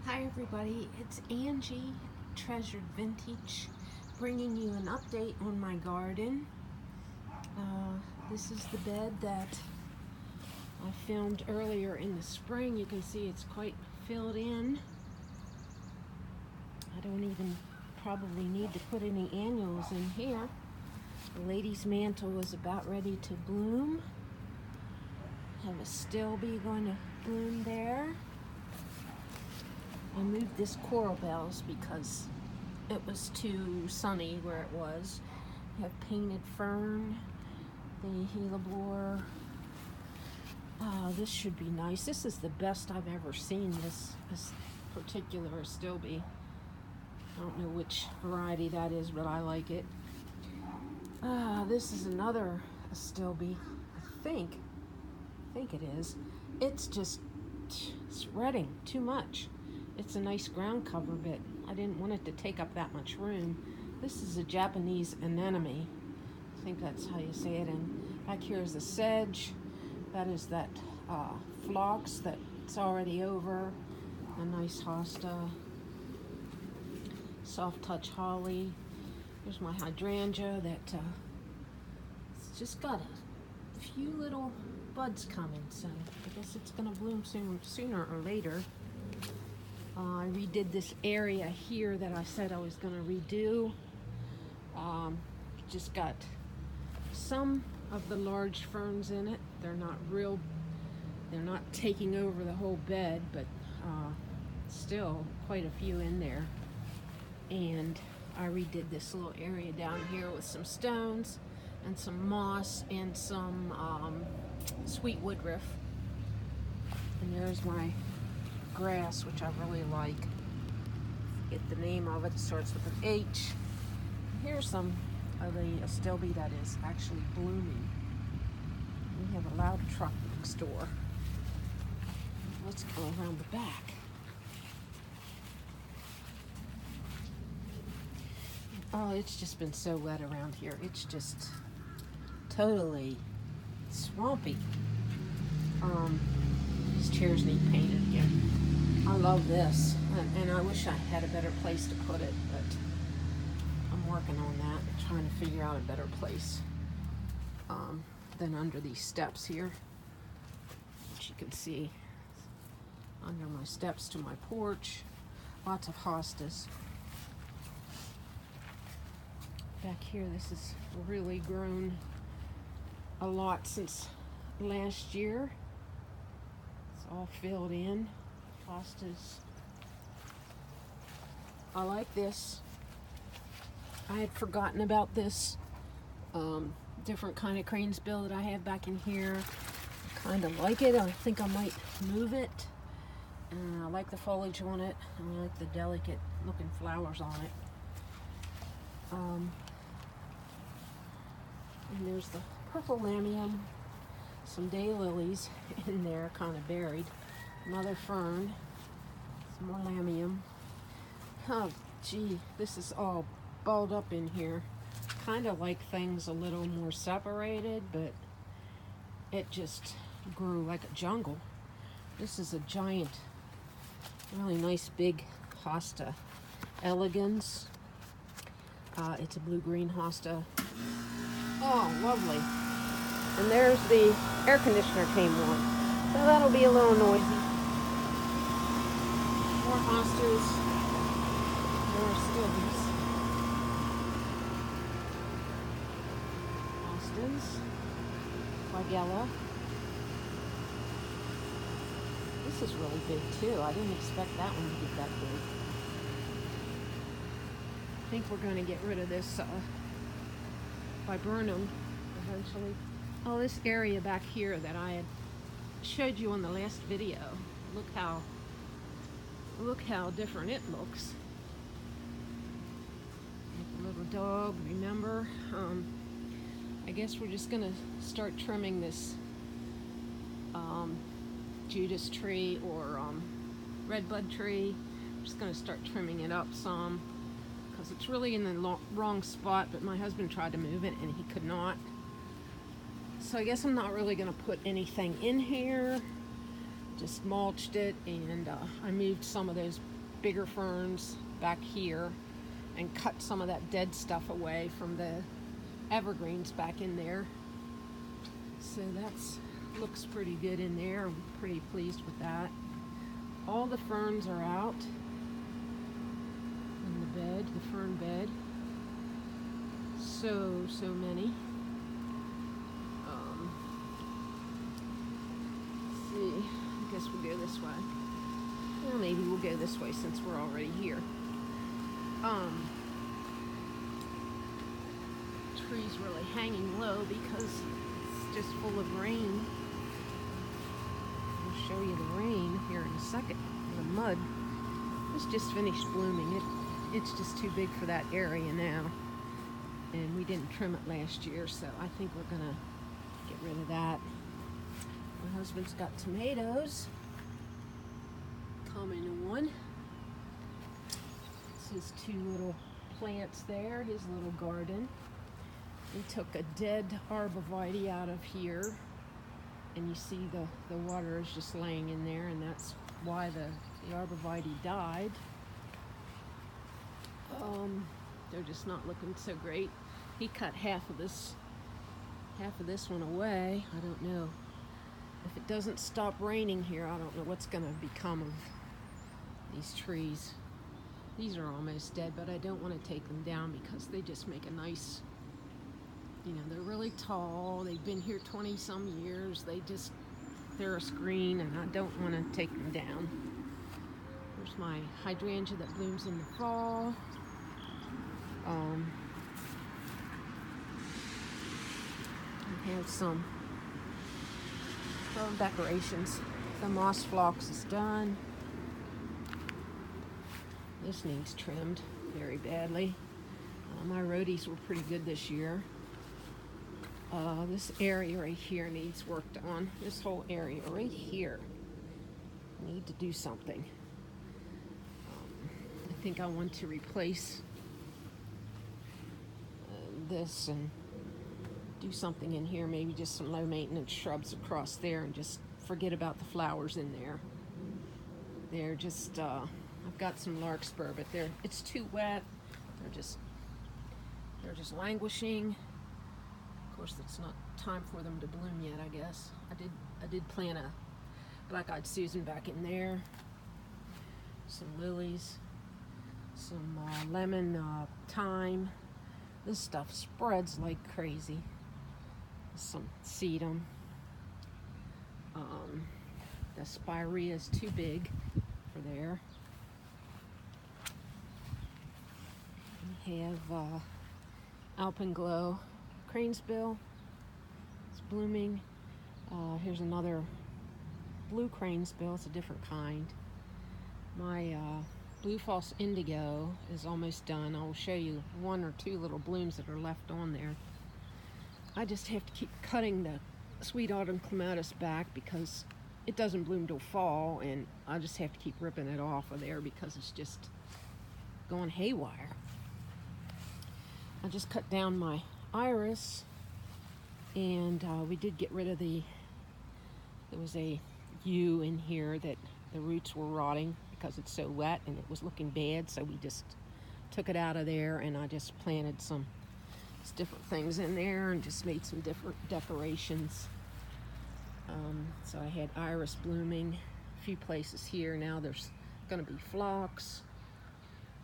Hi everybody, it's Angie, Treasured Vintage, bringing you an update on my garden. This is the bed that I filmed earlier in the spring. You can see it's quite filled in. I don't even probably need to put any annuals in here. The lady's mantle is about ready to bloom. Have a stilby going to bloom there. I moved this coral bells because it was too sunny where it was. I have painted fern, the hellebore. This should be nice. This is the best I've ever seen, this particular stilby. I don't know which variety that is, but I like it. This is another stilby, I think it is. It's just spreading too much. It's a nice ground cover, but I didn't want it to take up that much room. This is a Japanese anemone. I think that's how you say it. And back here is a sedge. That is that phlox that's already over. A nice hosta. Soft touch holly. Here's my hydrangea that it's just got a few little buds coming, so I guess it's gonna bloom sooner or later. I redid this area here that I said I was going to redo. Just got some of the large ferns in it. They're not taking over the whole bed, but still quite a few in there. And I redid this little area down here with some stones and some moss and some sweet woodruff. And there's my grass, which I really like. Get the name of it. It starts with an H. Here's some of the stilby that is actually blooming. We have a loud truck next door. Let's go around the back. Oh, it's just been so wet around here. It's just totally swampy. These chairs need painted again. I love this, and I wish I had a better place to put it, but I'm working on that, trying to figure out a better place than under these steps here, which you can see under my steps to my porch. Lots of hostas. Back here, this has really grown a lot since last year. It's all filled in. Hostas. I like this. I had forgotten about this different kind of cranesbill that I have back in here. I kind of like it. I think I might move it. I like the foliage on it. I like the delicate looking flowers on it. And there's the purple lamium, some daylilies in there, kind of buried. Another fern, some more lamium. Oh, gee, this is all balled up in here. Kind of like things a little more separated, but it just grew like a jungle. This is a giant, really nice big hosta elegans. It's a blue-green hosta. Oh, lovely. And there's the air conditioner came on, so that'll be a little noisy. More hostas, more stilbies. Hostas, flagella. This is really big too. I didn't expect that one to get that big. I think we're going to get rid of this viburnum eventually. Oh, this area back here that I had showed you on the last video. Look how different it looks. Like a little dog, remember? I guess we're just gonna start trimming this Judas tree or redbud tree. I'm just gonna start trimming it up some because it's really in the wrong spot, but my husband tried to move it and he could not. So I guess I'm not really gonna put anything in here. Just mulched it, and I moved some of those bigger ferns back here and cut some of that dead stuff away from the evergreens back in there. So that's looks pretty good in there. I'm pretty pleased with that. All the ferns are out in the bed, the fern bed. So many. Let's see, I guess we'll go this way. Well, maybe we'll go this way since we're already here. Tree's really hanging low because it's just full of rain. I'll show you the rain here in a second. The mud has just finished blooming. It's just too big for that area now. And we didn't trim it last year, so I think we're gonna get rid of that. My husband's got tomatoes coming on. It's his two little plants there, his little garden. We took a dead arborvitae out of here, and you see the water is just laying in there, and that's why the arborvitae died. They're just not looking so great. He cut half of this one away. I don't know. If it doesn't stop raining here, I don't know what's gonna become of these trees. These are almost dead, but I don't want to take them down because they just make a nice, you know, they're really tall. They've been here 20 some years. They're a screen, and I don't want to take them down. There's my hydrangea that blooms in the fall. I have some decorations. The moss phlox is done. This needs trimmed very badly. My rhodies were pretty good this year. This area right here needs worked on. This whole area right here. I need to do something. I think I want to replace this and do something in here, maybe just some low maintenance shrubs across there, and just forget about the flowers in there. They're just I've got some larkspur, but it's too wet. They're just languishing. Of course, it's not time for them to bloom yet, I guess. I did plant a black-eyed Susan back in there. Some lilies, some lemon thyme. This stuff spreads like crazy. Some sedum. The spirea is too big for there. We have alpenglow cranesbill. It's blooming. Here's another blue cranesbill. It's a different kind. My blue false indigo is almost done. I'll show you one or two little blooms that are left on there. I just have to keep cutting the sweet autumn clematis back because it doesn't bloom till fall, and I just have to keep ripping it off of there because it's just going haywire. I just cut down my iris, and we did get rid of there was a yew in here that the roots were rotting because it's so wet and it was looking bad, so we just took it out of there, and I just planted some different things in there and just made some different decorations. So I had iris blooming a few places here. Now there's going to be phlox,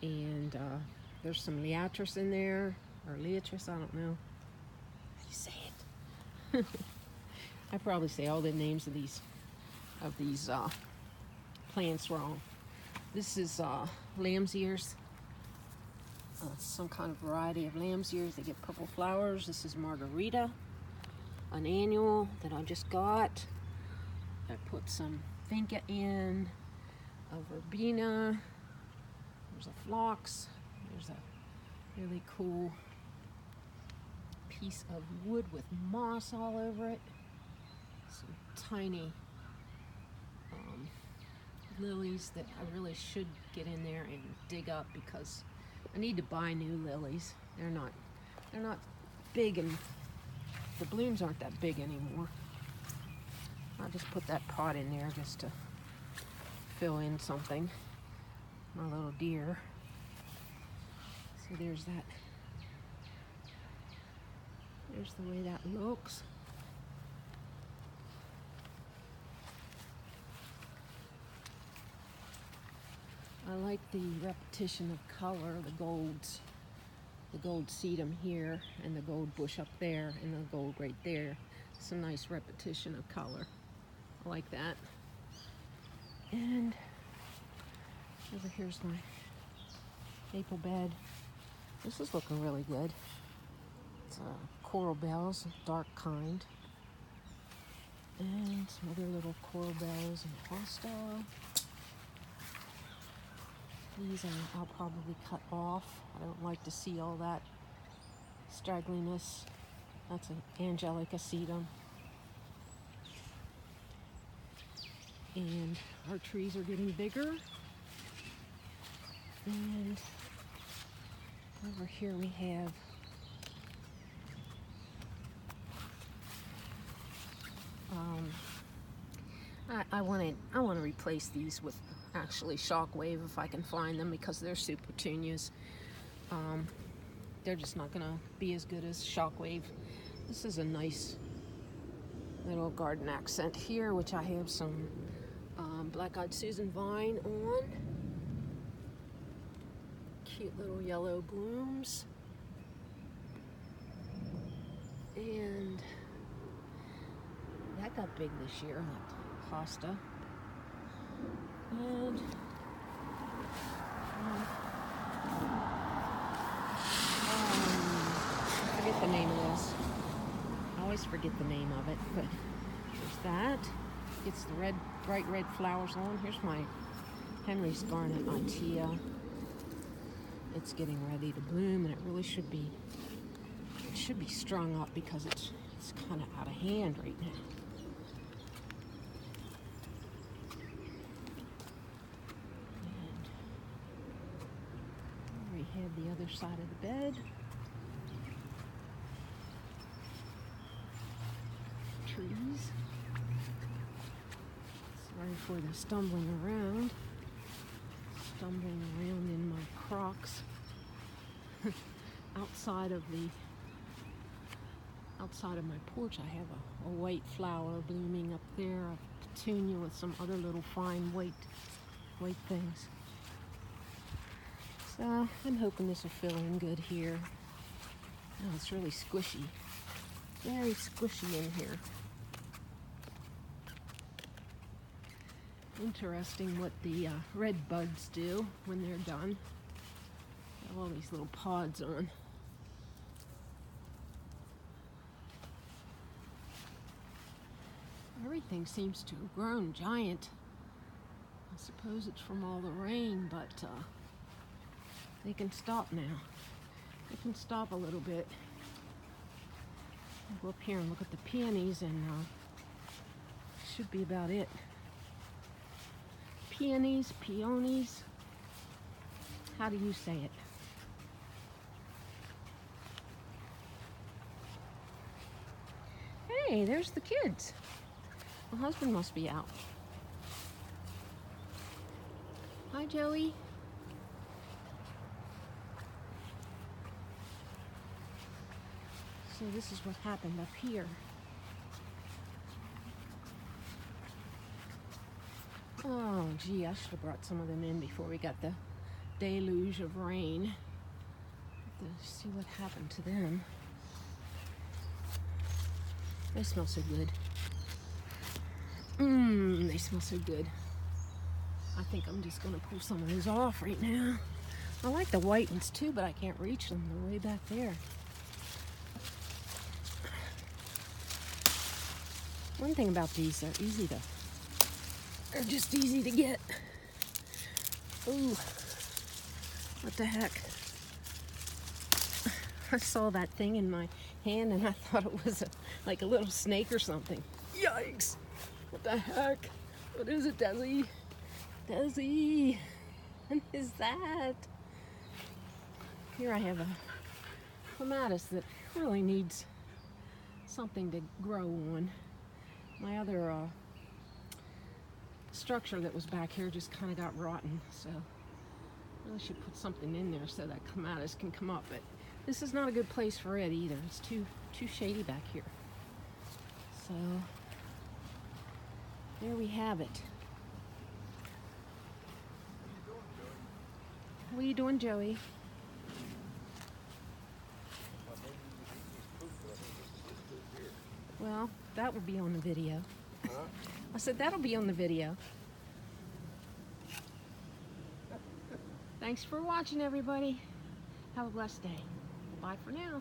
and there's some liatris in there, or liatris, I don't know how you say it. I probably say all the names of these plants wrong. This is lamb's ears. Some kind of variety of lamb's ears. They get purple flowers. This is margarita, an annual that I just got. I put some vinca in, a verbena. There's a phlox. There's a really cool piece of wood with moss all over it. Some tiny lilies that I really should get in there and dig up because I need to buy new lilies. They're not big, and the blooms aren't that big anymore. I'll just put that pot in there just to fill in something. my little deer. So there's that. There's the way that looks. I like the repetition of color, the golds. The gold sedum here, and the gold bush up there, and the gold right there. Some nice repetition of color. I like that. And over here's my maple bed. This is looking really good. It's coral bells, dark kind. And some other little coral bells and hosta. These I'll probably cut off. I don't like to see all that straggliness. That's an angelica sedum. And our trees are getting bigger. And over here we have I want to replace these with actually shockwave if I can find them, because they're super petunias. They're just not going to be as good as shockwave. This is a nice little garden accent here, which I have some black-eyed Susan vine on. Cute little yellow blooms. And that got big this year, that hosta. And I forget the name of this. I always forget the name of it, but there's that. It's the red, bright red flowers on. Here's my Henry's Garnet Itea. It's getting ready to bloom, and it really should be. It should be strung up because it's kind of out of hand right now. Have the other side of the bed. Trees. Sorry for the stumbling around. Stumbling around in my Crocs. outside of my porch, I have a white flower blooming up there, a petunia with some other little fine white things. So I'm hoping this will fill in good here. Oh, it's really squishy. Very squishy in here. Interesting what the red buds do when they're done. They have all these little pods on. Everything seems to have grown giant. I suppose it's from all the rain, but they can stop now. They can stop a little bit. I'll go up here and look at the peonies, and should be about it. Peonies. How do you say it? Hey, there's the kids. My husband must be out. Hi, Joey. So this is what happened up here. Oh, gee, I should have brought some of them in before we got the deluge of rain. Let's see what happened to them. They smell so good. They smell so good. I think I'm just going to pull some of those off right now. I like the white ones too, but I can't reach them. They're way back there. One thing about these, they're just easy to get. Ooh, what the heck? I saw that thing in my hand and I thought it was like a little snake or something. Yikes! What the heck? What is it, Desi? Desi! What is that? Here I have a clematis that really needs something to grow on. My other structure that was back here just kind of got rotten, so Really should put something in there so that clematis can come up, but this is not a good place for it either. It's too shady back here. So there we have it. What are you doing, Joey? Well, that will be on the video. I said that'll be on the video. Thanks for watching, everybody. Have a blessed day. Bye for now.